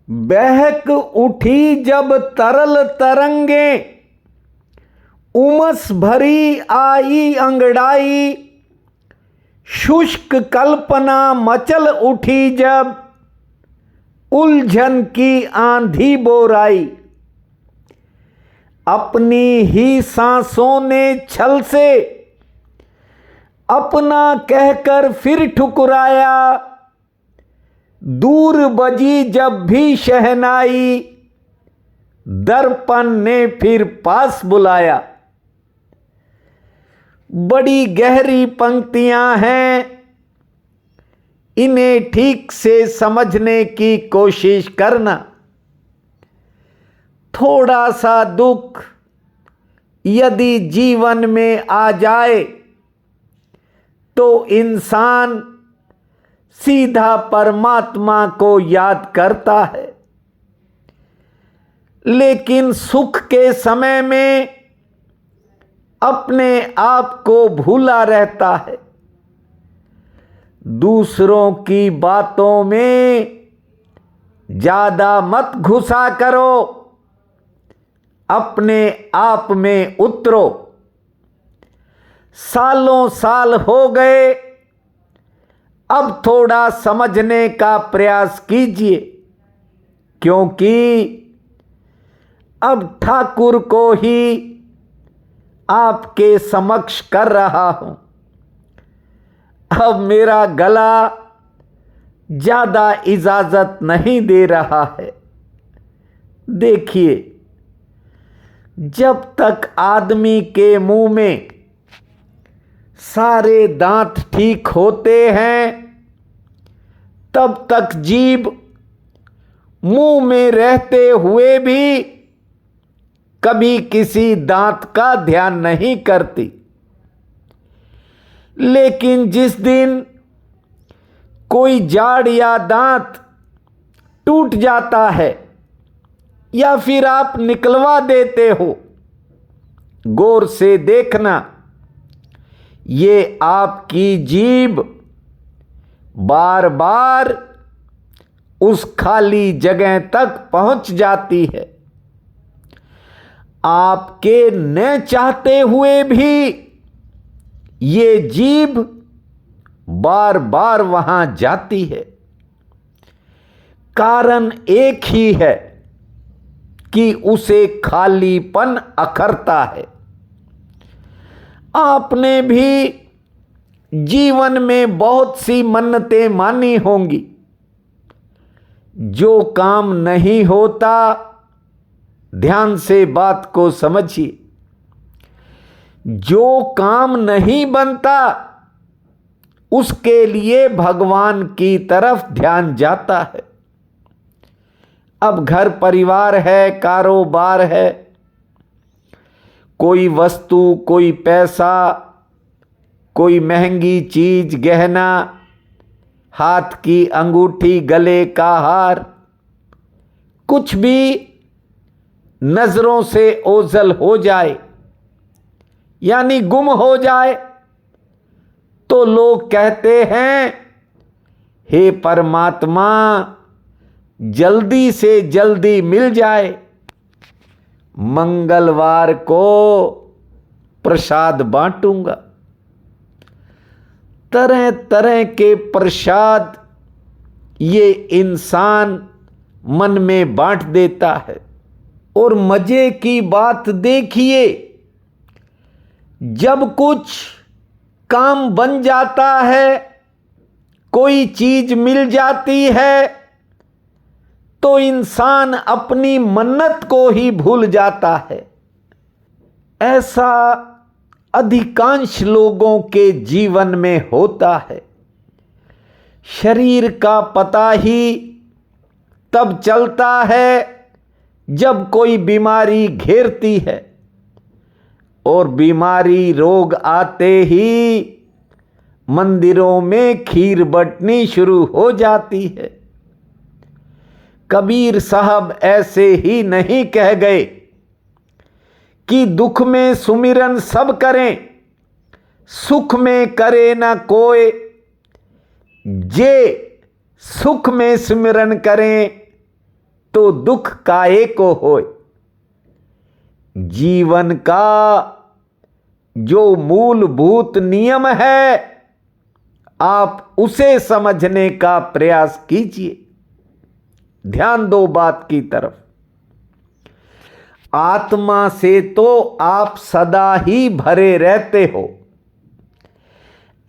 बहक उठी जब तरल तरंगे, उमस भरी आई अंगड़ाई। शुष्क कल्पना मचल उठी जब, उलझन की आंधी बोराई। अपनी ही सांसों ने छल से अपना कहकर फिर ठुकराया। दूर बजी जब भी शहनाई, दर्पण ने फिर पास बुलाया। बड़ी गहरी पंक्तियां हैं, इन्हें ठीक से समझने की कोशिश करना। थोड़ा सा दुख यदि जीवन में आ जाए तो इंसान सीधा परमात्मा को याद करता है, लेकिन सुख के समय में अपने आप को भूला रहता है। दूसरों की बातों में ज्यादा मत घुसा करो, अपने आप में उतरो। सालों साल हो गए, अब थोड़ा समझने का प्रयास कीजिए, क्योंकि अब ठाकुर को ही आपके समक्ष कर रहा हूं। अब मेरा गला ज्यादा इजाजत नहीं दे रहा है। देखिए, जब तक आदमी के मुंह में सारे दांत ठीक होते हैं, तब तक जीभ मुंह में रहते हुए भी कभी किसी दांत का ध्यान नहीं करती। लेकिन जिस दिन कोई जाड़ या दांत टूट जाता है या फिर आप निकलवा देते हो, गौर से देखना, ये आपकी जीभ बार बार उस खाली जगह तक पहुंच जाती है। आपके न चाहते हुए भी ये जीभ बार बार वहां जाती है। कारण एक ही है कि उसे खालीपन अखरता है। आपने भी जीवन में बहुत सी मन्नतें मानी होंगी। जो काम नहीं होता, ध्यान से बात को समझिए, जो काम नहीं बनता उसके लिए भगवान की तरफ ध्यान जाता है। अब घर परिवार है, कारोबार है, कोई वस्तु, कोई पैसा, कोई महंगी चीज, गहना, हाथ की अंगूठी, गले का हार, कुछ भी नजरों से ओझल हो जाए यानी गुम हो जाए तो लोग कहते हैं, हे परमात्मा, जल्दी से जल्दी मिल जाए। मंगलवार को प्रसाद बांटूंगा। तरह तरह के प्रसाद ये इंसान मन में बांट देता है। और मजे की बात देखिए, जब कुछ काम बन जाता है, कोई चीज मिल जाती है, तो इंसान अपनी मन्नत को ही भूल जाता है। ऐसा अधिकांश लोगों के जीवन में होता है। शरीर का पता ही तब चलता है जब कोई बीमारी घेरती है, और बीमारी, रोग आते ही मंदिरों में खीर बंटनी शुरू हो जाती है। कबीर साहब ऐसे ही नहीं कह गए कि दुख में सुमिरन सब करें, सुख में करे न कोय, जे सुख में सुमिरन करें तो दुख काहे को होए। जीवन का जो मूलभूत नियम है, आप उसे समझने का प्रयास कीजिए। ध्यान दो बात की तरफ। आत्मा से तो आप सदा ही भरे रहते हो।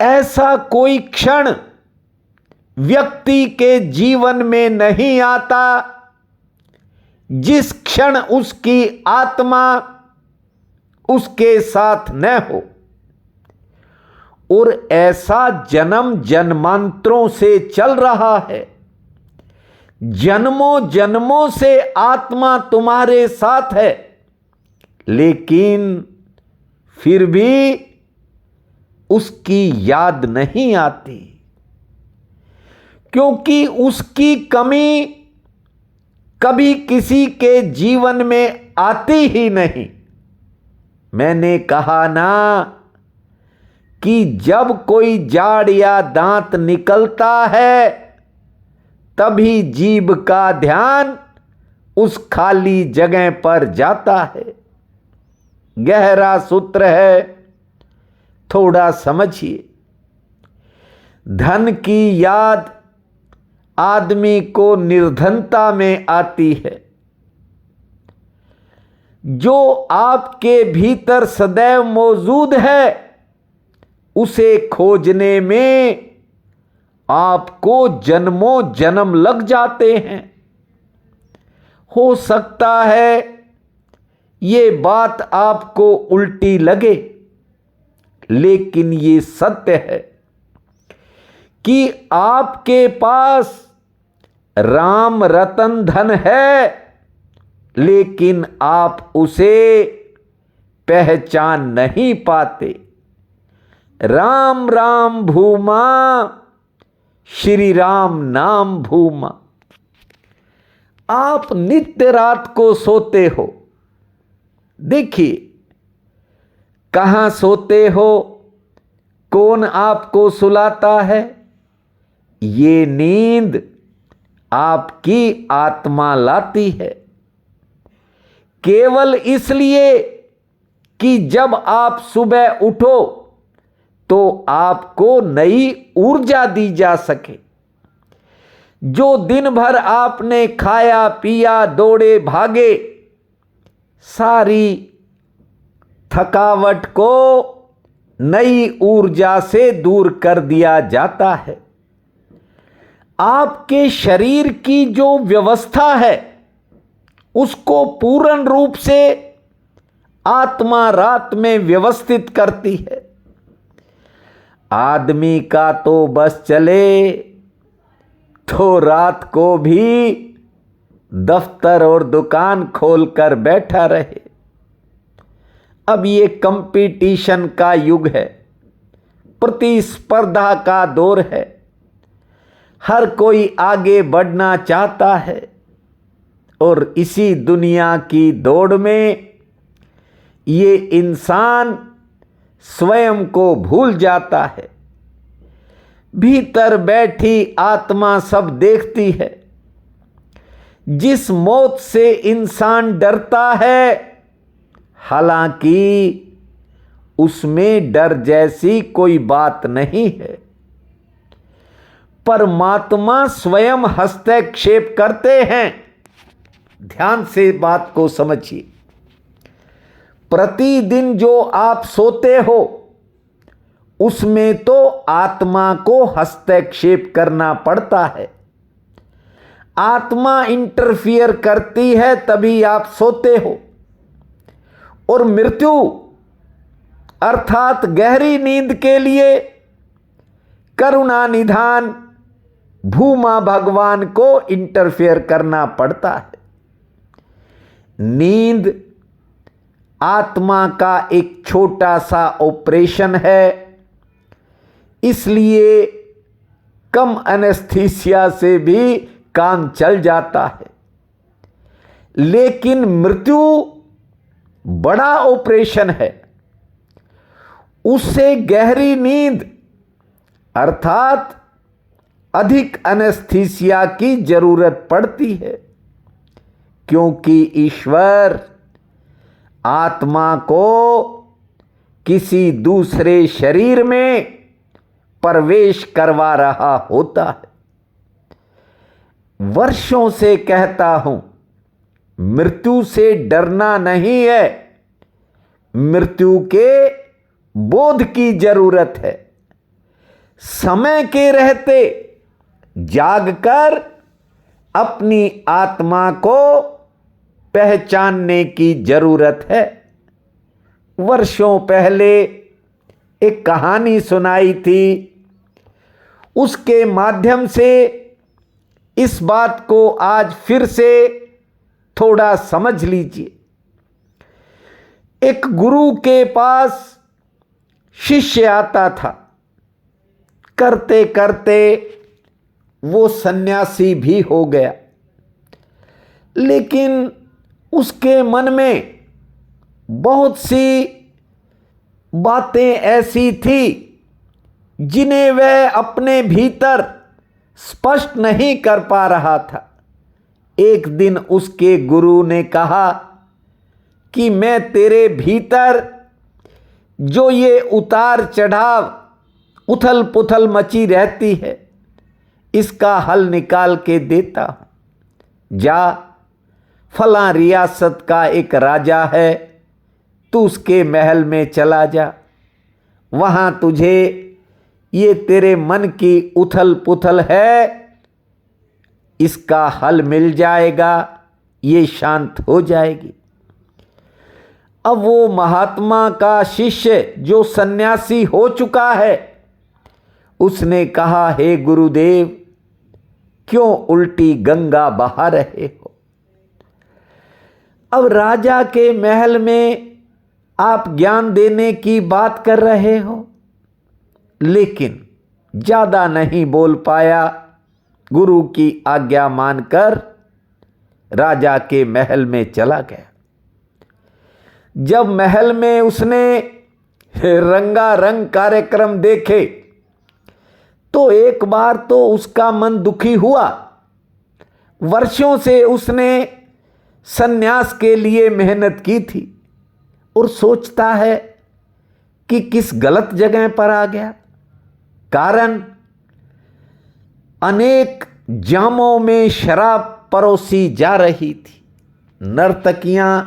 ऐसा कोई क्षण व्यक्ति के जीवन में नहीं आता जिस क्षण उसकी आत्मा उसके साथ न हो। और ऐसा जन्म जन्मांतरों से चल रहा है। जन्मों जन्मों से आत्मा तुम्हारे साथ है, लेकिन फिर भी उसकी याद नहीं आती, क्योंकि उसकी कमी कभी किसी के जीवन में आती ही नहीं। मैंने कहा ना कि जब कोई जाड़ या दांत निकलता है, तभी जीभ का ध्यान उस खाली जगह पर जाता है। गहरा सूत्र है, थोड़ा समझिए। धन की याद आदमी को निर्धनता में आती है। जो आपके भीतर सदैव मौजूद है, उसे खोजने में आपको जन्मों जन्म लग जाते हैं। हो सकता है ये बात आपको उल्टी लगे, लेकिन ये सत्य है कि आपके पास राम रतन धन है, लेकिन आप उसे पहचान नहीं पाते। राम राम भूमा, श्री राम नाम भूमा। आप नित्य रात को सोते हो। देखिए, कहां सोते हो, कौन आपको सुलाता है? ये नींद आपकी आत्मा लाती है, केवल इसलिए कि जब आप सुबह उठो तो आपको नई ऊर्जा दी जा सके। जो दिन भर आपने खाया पिया, दौड़े भागे, सारी थकावट को नई ऊर्जा से दूर कर दिया जाता है। आपके शरीर की जो व्यवस्था है, उसको पूर्ण रूप से आत्मा रात में व्यवस्थित करती है। आदमी का तो बस चले तो रात को भी दफ्तर और दुकान खोलकर बैठा रहे। अब ये कंपटीशन का युग है, प्रतिस्पर्धा का दौर है। हर कोई आगे बढ़ना चाहता है और इसी दुनिया की दौड़ में ये इंसान स्वयं को भूल जाता है। भीतर बैठी आत्मा सब देखती है। जिस मौत से इंसान डरता है, हालांकि उसमें डर जैसी कोई बात नहीं है। परमात्मा स्वयं हस्तक्षेप करते हैं। ध्यान से बात को समझिए। प्रतिदिन जो आप सोते हो, उसमें तो आत्मा को हस्तक्षेप करना पड़ता है। आत्मा इंटरफियर करती है, तभी आप सोते हो। और मृत्यु अर्थात गहरी नींद के लिए करुणा निधान भूमा भगवान को इंटरफेयर करना पड़ता है। नींद आत्मा का एक छोटा सा ऑपरेशन है, इसलिए कम एनेस्थीसिया से भी काम चल जाता है। लेकिन मृत्यु बड़ा ऑपरेशन है। उससे गहरी नींद अर्थात अधिक एनेस्थीसिया की जरूरत पड़ती है। क्योंकि ईश्वर आत्मा को किसी दूसरे शरीर में प्रवेश करवा रहा होता है। वर्षों से कहता हूं, मृत्यु से डरना नहीं है, मृत्यु के बोध की जरूरत है। समय के रहते जागकर अपनी आत्मा को पहचानने की जरूरत है। वर्षों पहले एक कहानी सुनाई थी, उसके माध्यम से इस बात को आज फिर से थोड़ा समझ लीजिए। एक गुरु के पास शिष्य आता था, करते करते वो सन्यासी भी हो गया, लेकिन उसके मन में बहुत सी बातें ऐसी थी जिन्हें वह अपने भीतर स्पष्ट नहीं कर पा रहा था। एक दिन उसके गुरु ने कहा कि मैं तेरे भीतर जो ये उतार चढ़ाव, उथल पुथल मची रहती है, इसका हल निकाल के देता हूं। जा, फलां रियासत का एक राजा है, तू उसके महल में चला जा, वहां तुझे ये तेरे मन की उथल पुथल है, इसका हल मिल जाएगा, ये शांत हो जाएगी। अब वो महात्मा का शिष्य जो सन्यासी हो चुका है, उसने कहा, हे गुरुदेव, क्यों उल्टी गंगा बहा रहे हो? अब राजा के महल में आप ज्ञान देने की बात कर रहे हो। लेकिन ज्यादा नहीं बोल पाया, गुरु की आज्ञा मानकर राजा के महल में चला गया। जब महल में उसने रंगारंग कार्यक्रम देखे तो एक बार तो उसका मन दुखी हुआ। वर्षों से उसने सन्यास के लिए मेहनत की थी और सोचता है कि किस गलत जगह पर आ गया। कारण, अनेक जामों में शराब परोसी जा रही थी, नर्तकियां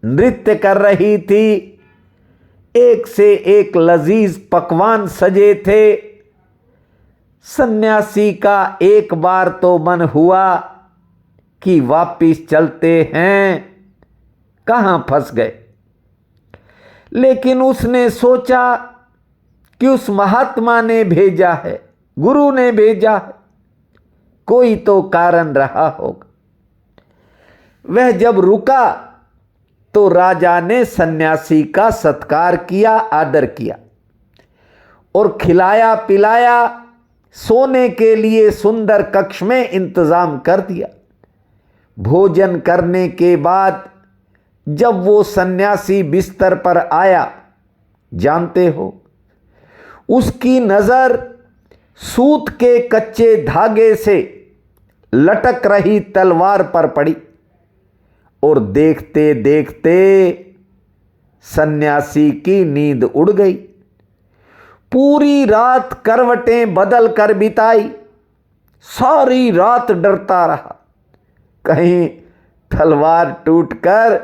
नृत्य कर रही थी, एक से एक लजीज पकवान सजे थे। सन्यासी का एक बार तो मन हुआ कि वापिस चलते हैं, कहां फंस गए। लेकिन उसने सोचा कि उस महात्मा ने भेजा है, गुरु ने भेजा है, कोई तो कारण रहा होगा। वह जब रुका तो राजा ने सन्यासी का सत्कार किया, आदर किया और खिलाया पिलाया, सोने के लिए सुंदर कक्ष में इंतजाम कर दिया। भोजन करने के बाद जब वो सन्यासी बिस्तर पर आया, जानते हो, उसकी नजर सूत के कच्चे धागे से लटक रही तलवार पर पड़ी और देखते देखते सन्यासी की नींद उड़ गई। पूरी रात करवटें बदल कर बिताई, सारी रात डरता रहा कहीं तलवार टूटकर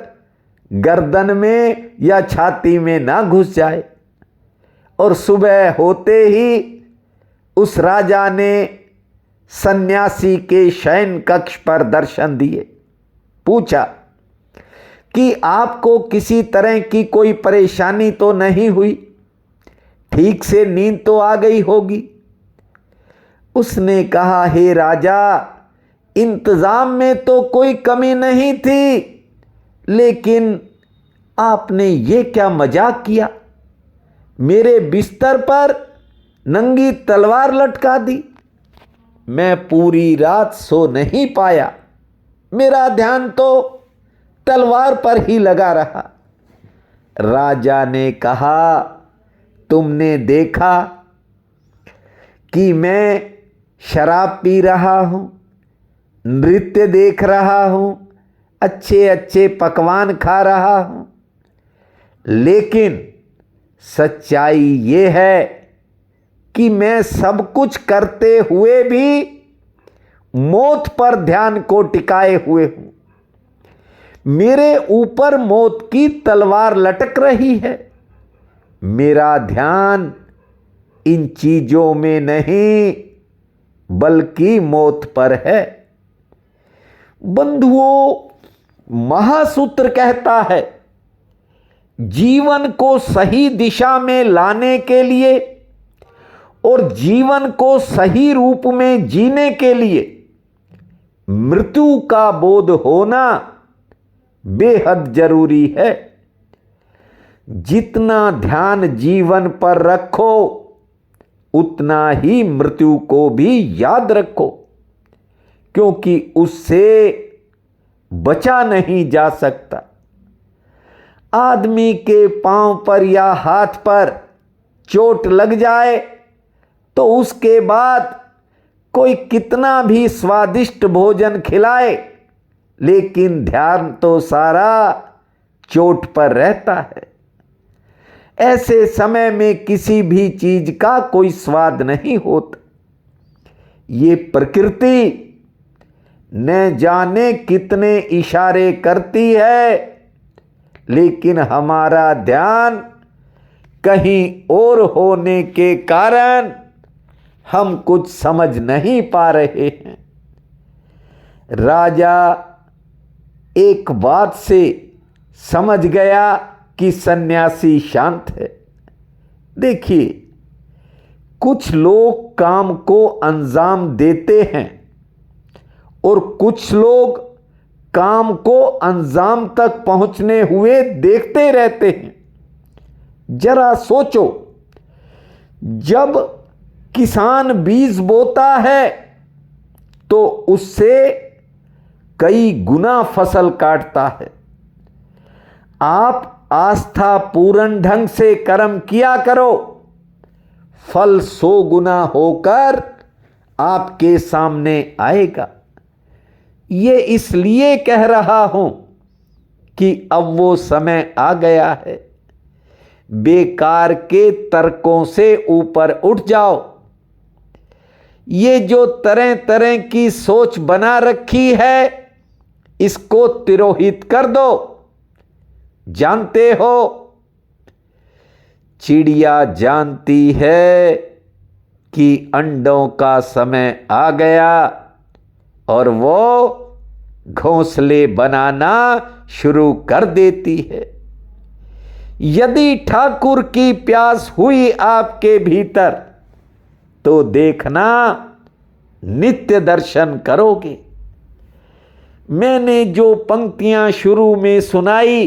गर्दन में या छाती में ना घुस जाए। और सुबह होते ही उस राजा ने सन्यासी के शयन कक्ष पर दर्शन दिए। पूछा कि आपको किसी तरह की कोई परेशानी तो नहीं हुई, ठीक से नींद तो आ गई होगी। उसने कहा, हे राजा, इंतजाम में तो कोई कमी नहीं थी, लेकिन आपने ये क्या मजाक किया, मेरे बिस्तर पर नंगी तलवार लटका दी। मैं पूरी रात सो नहीं पाया, मेरा ध्यान तो तलवार पर ही लगा रहा। राजा ने कहा, तुमने देखा कि मैं शराब पी रहा हूं, नृत्य देख रहा हूं, अच्छे अच्छे पकवान खा रहा हूं, लेकिन सच्चाई ये है कि मैं सब कुछ करते हुए भी मौत पर ध्यान को टिकाए हुए हूं। मेरे ऊपर मौत की तलवार लटक रही है। मेरा ध्यान इन चीजों में नहीं बल्कि मौत पर है। बंधुओं, महासूत्र कहता है, जीवन को सही दिशा में लाने के लिए और जीवन को सही रूप में जीने के लिए मृत्यु का बोध होना बेहद जरूरी है। जितना ध्यान जीवन पर रखो उतना ही मृत्यु को भी याद रखो, क्योंकि उससे बचा नहीं जा सकता। आदमी के पांव पर या हाथ पर चोट लग जाए तो उसके बाद कोई कितना भी स्वादिष्ट भोजन खिलाए, लेकिन ध्यान तो सारा चोट पर रहता है। ऐसे समय में किसी भी चीज का कोई स्वाद नहीं होता। ये प्रकृति न जाने कितने इशारे करती है, लेकिन हमारा ध्यान कहीं और होने के कारण हम कुछ समझ नहीं पा रहे हैं। राजा एक बात से समझ गया कि सन्यासी शांत है। देखिए, कुछ लोग काम को अंजाम देते हैं और कुछ लोग काम को अंजाम तक पहुंचने हुए देखते रहते हैं। जरा सोचो, जब किसान बीज बोता है तो उससे कई गुना फसल काटता है। आप आस्था पूर्ण ढंग से कर्म किया करो, फल 100 गुना होकर आपके सामने आएगा। ये इसलिए कह रहा हूं कि अब वो समय आ गया है। बेकार के तर्कों से ऊपर उठ जाओ। ये जो तरह तरह की सोच बना रखी है, इसको तिरोहित कर दो। जानते हो, चिड़िया जानती है कि अंडों का समय आ गया और वो घोंसले बनाना शुरू कर देती है। यदि ठाकुर की प्यास हुई आपके भीतर तो देखना नित्य दर्शन करोगे। मैंने जो पंक्तियां शुरू में सुनाई,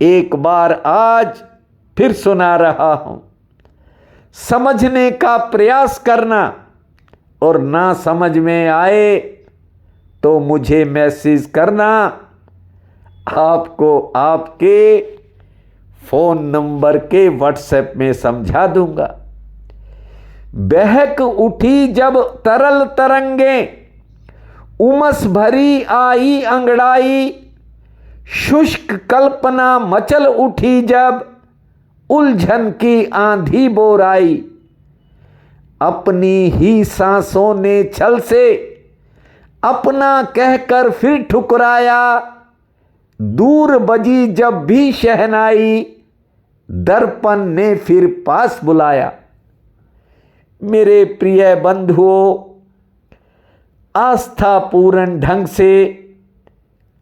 एक बार आज फिर सुना रहा हूं। समझने का प्रयास करना और ना समझ में आए तो मुझे मैसेज करना। आपको आपके फोन नंबर के व्हाट्सएप में समझा दूंगा। बहक उठी जब तरल तरंगे, उमस भरी आई अंगड़ाई, शुष्क कल्पना मचल उठी जब उलझन की आंधी बोराई। अपनी ही सांसों ने छल से अपना कहकर फिर ठुकराया, दूर बजी जब भी शहनाई, दर्पण ने फिर पास बुलाया। मेरे प्रिय बंधुओं, आस्था पूर्ण ढंग से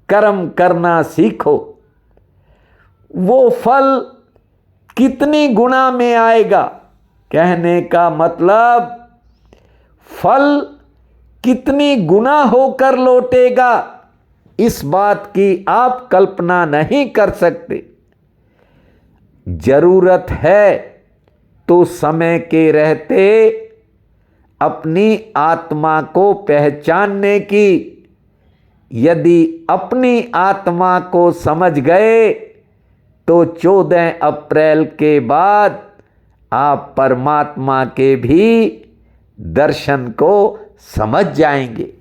कर्म करना सीखो। वो फल कितनी गुना में आएगा, कहने का मतलब फल कितनी गुना होकर लौटेगा, इस बात की आप कल्पना नहीं कर सकते। जरूरत है तो समय के रहते अपनी आत्मा को पहचानने की। यदि अपनी आत्मा को समझ गए तो 14 अप्रैल के बाद आप परमात्मा के भी दर्शन को समझ जाएंगे।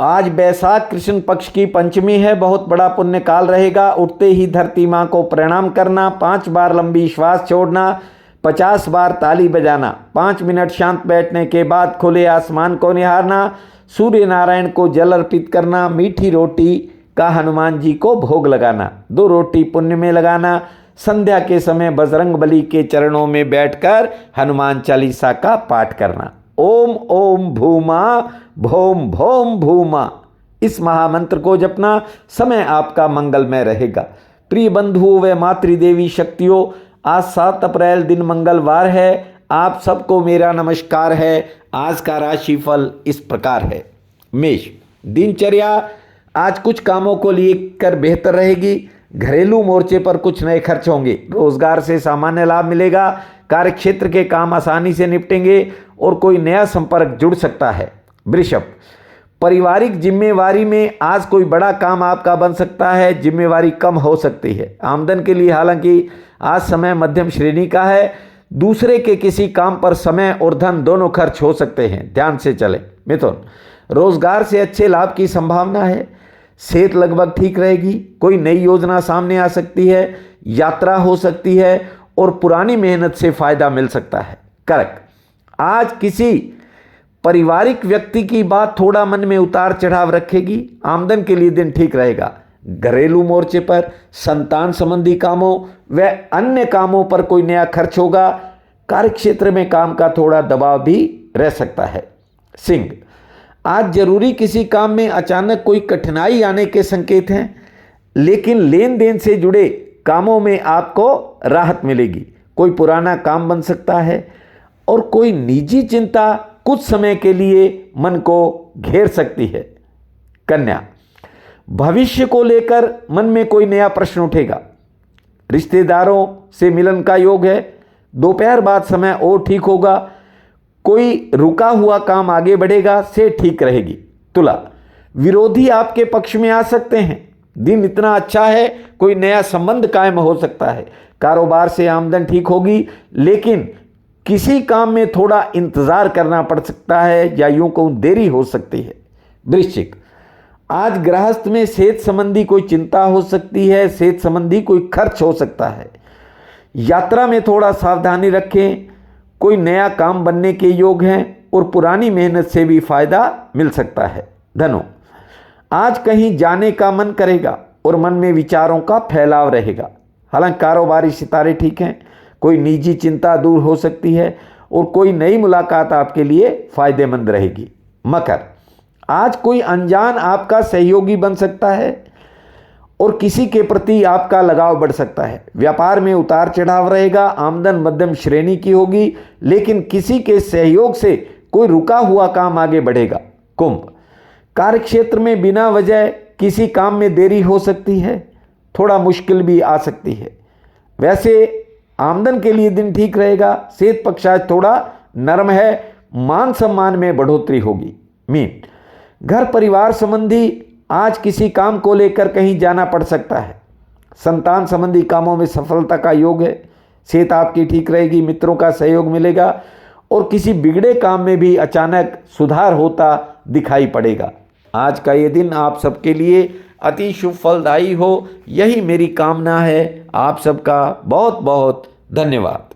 आज बैसाख कृष्ण पक्ष की पंचमी है, बहुत बड़ा पुण्य काल रहेगा। उठते ही धरती माँ को प्रणाम करना, 5 बार लंबी श्वास छोड़ना, 50 बार ताली बजाना, 5 मिनट शांत बैठने के बाद खुले आसमान को निहारना, सूर्य नारायण को जल अर्पित करना, मीठी रोटी का हनुमान जी को भोग लगाना, 2 रोटी पुण्य में लगाना, संध्या के समय बजरंग बली के चरणों में बैठकर हनुमान चालीसा का पाठ करना। ओम ओम भूमा भौम भौम भूमा, इस महामंत्र को जपना, समय आपका मंगलमय रहेगा। प्रिय बंधुओं व मातृदेवी शक्तियों, आज 7 अप्रैल दिन मंगलवार है। आप सबको मेरा नमस्कार है। आज का राशिफल इस प्रकार है। मेष, दिनचर्या आज कुछ कामों को लेकर बेहतर रहेगी। घरेलू मोर्चे पर कुछ नए खर्च होंगे। रोजगार से सामान्य लाभ मिलेगा। कार्यक्षेत्र के काम आसानी से निपटेंगे और कोई नया संपर्क जुड़ सकता है। वृषभ, पारिवारिक जिम्मेवारी में आज कोई बड़ा काम आपका बन सकता है। जिम्मेवारी कम हो सकती है। आमदन के लिए हालांकि आज समय मध्यम श्रेणी का है। दूसरे के किसी काम पर समय और धन दोनों खर्च हो सकते हैं, ध्यान से चलें। मिथुन, रोजगार से अच्छे लाभ की संभावना है। सेहत लगभग ठीक रहेगी। कोई नई योजना सामने आ सकती है। यात्रा हो सकती है और पुरानी मेहनत से फायदा मिल सकता है। कर्क, आज किसी पारिवारिक व्यक्ति की बात थोड़ा मन में उतार चढ़ाव रखेगी। आमदन के लिए दिन ठीक रहेगा। घरेलू मोर्चे पर संतान संबंधी कामों व अन्य कामों पर कोई नया खर्च होगा। कार्यक्षेत्र में काम का थोड़ा दबाव भी रह सकता है। सिंह, आज जरूरी किसी काम में अचानक कोई कठिनाई आने के संकेत हैं, लेकिन लेन देन से जुड़े कामों में आपको राहत मिलेगी। कोई पुराना काम बन सकता है और कोई निजी चिंता कुछ समय के लिए मन को घेर सकती है। कन्या, भविष्य को लेकर मन में कोई नया प्रश्न उठेगा। रिश्तेदारों से मिलन का योग है। दोपहर बाद समय और ठीक होगा। कोई रुका हुआ काम आगे बढ़ेगा, से ठीक रहेगी। तुला, विरोधी आपके पक्ष में आ सकते हैं। दिन इतना अच्छा है, कोई नया संबंध कायम हो सकता है। कारोबार से आमदन ठीक होगी, लेकिन किसी काम में थोड़ा इंतजार करना पड़ सकता है या यूं कहूं देरी हो सकती है। वृश्चिक, आज गृहस्थ में सेहत संबंधी कोई चिंता हो सकती है। सेहत संबंधी कोई खर्च हो सकता है। यात्रा में थोड़ा सावधानी रखें। कोई नया काम बनने के योग हैं और पुरानी मेहनत से भी फायदा मिल सकता है। धनु, आज कहीं जाने का मन करेगा और मन में विचारों का फैलाव रहेगा। हालांकि कारोबारी सितारे ठीक हैं। कोई निजी चिंता दूर हो सकती है और कोई नई मुलाकात आपके लिए फायदेमंद रहेगी। मकर, आज कोई अनजान आपका सहयोगी बन सकता है और किसी के प्रति आपका लगाव बढ़ सकता है। व्यापार में उतार चढ़ाव रहेगा। आमदन मध्यम श्रेणी की होगी, लेकिन किसी के सहयोग से कोई रुका हुआ काम आगे बढ़ेगा। कुंभ, कार्यक्षेत्र में बिना वजह किसी काम में देरी हो सकती है। थोड़ा मुश्किल भी आ सकती है। वैसे आमदन के लिए दिन ठीक रहेगा। सेहत पक्ष आज थोड़ा नरम है। मान सम्मान में बढ़ोतरी होगी। मीन, घर परिवार संबंधी आज किसी काम को लेकर कहीं जाना पड़ सकता है। संतान संबंधी कामों में सफलता का योग है। सेहत आपकी ठीक रहेगी। मित्रों का सहयोग मिलेगा और किसी बिगड़े काम में भी अचानक सुधार होता दिखाई पड़ेगा। आज का ये दिन आप सबके लिए अति शुभ फलदायी हो, यही मेरी कामना है। आप सबका बहुत बहुत धन्यवाद।